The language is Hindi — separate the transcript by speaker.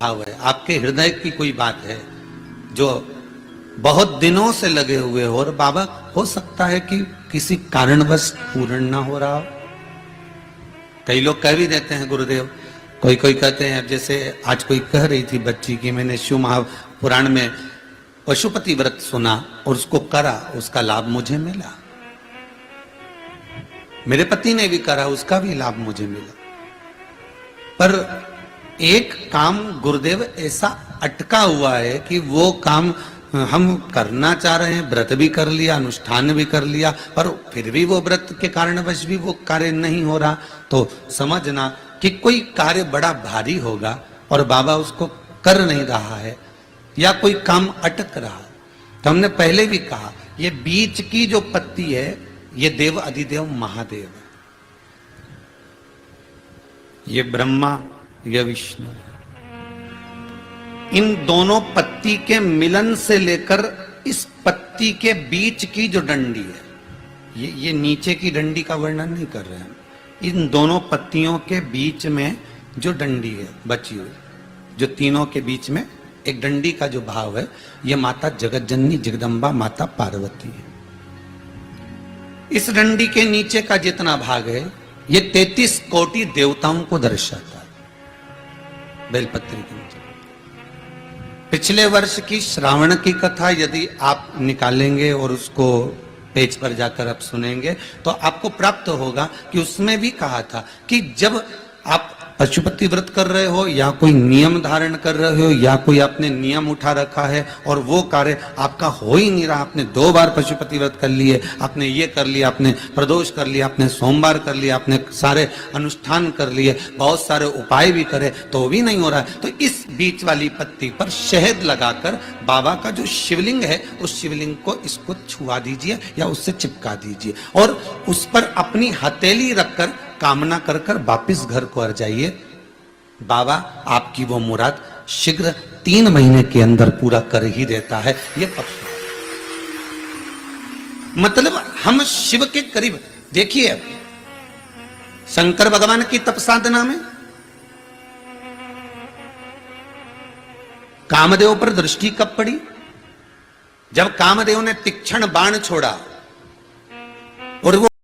Speaker 1: भाव है, आपके हृदय की कोई बात है जो बहुत दिनों से लगे हुए हो, और बाबा हो सकता है कि किसी कारणवश पूर्ण ना हो रहा हो। कई लोग कह भी देते हैं गुरुदेव, कोई कोई कहते हैं, जैसे आज कोई कह रही थी बच्ची की मैंने शिव महापुराण में पशुपति व्रत सुना और उसको करा, उसका लाभ मुझे मिला। मेरे पति ने भी करा, उसका भी लाभ मुझे मिला। पर एक काम गुरुदेव ऐसा अटका हुआ है कि वो काम हम करना चाह रहे हैं, व्रत भी कर लिया, अनुष्ठान भी कर लिया, पर फिर भी वो व्रत के कारणवश भी वो कार्य नहीं हो रहा। तो समझना कि कोई कार्य बड़ा भारी होगा और बाबा उसको कर नहीं रहा है, या कोई काम अटक रहा है। तो हमने पहले भी कहा, ये बीच की जो पत्ती है ये देव अधिदेव महादेव है, ये ब्रह्मा, ये विष्णु। इन दोनों पत्ती के मिलन से लेकर इस पत्ती के बीच की जो डंडी है, ये नीचे की डंडी का वर्णन नहीं कर रहे हैं, इन दोनों पत्तियों के बीच में जो डंडी है बची हुई, जो तीनों के बीच में एक डंडी का जो भाव है, ये माता जगत जननी जगदम्बा माता पार्वती है। इस डंडी के नीचे का जितना भाग है ये 33 कोटि देवताओं को दर्शाता है। बेलपत्री के नीचे पिछले वर्ष की श्रावण की कथा यदि आप निकालेंगे और उसको पेज पर जाकर आप सुनेंगे तो आपको प्राप्त होगा कि उसमें भी कहा था कि जब आप पशुपति व्रत कर रहे हो या कोई नियम धारण कर रहे हो या कोई आपने नियम उठा रखा है और वो कार्य आपका हो ही नहीं रहा, आपने 2 बार पशुपति व्रत कर लिए, आपने ये कर लिया, आपने प्रदोष कर लिया, आपने सोमवार कर लिया, आपने सारे अनुष्ठान कर लिए, बहुत सारे उपाय भी करे तो भी नहीं हो रहा है, तो इस बीच वाली पत्ती पर शहद लगाकर बाबा का जो शिवलिंग है उस शिवलिंग को इसको छुआ दीजिए या उससे चिपका दीजिए और उस पर अपनी हथेली रखकर कामना कर कर वापिस घर को आ जाइए। बाबा आपकी वो मुराद शीघ्र 3 महीने के अंदर पूरा कर ही देता है। ये पक्का मतलब हम शिव के करीब। देखिए शंकर भगवान की तप साधना में कामदेव पर दृष्टि कब पड़ी? जब कामदेव ने तीक्ष्ण बाण छोड़ा और वो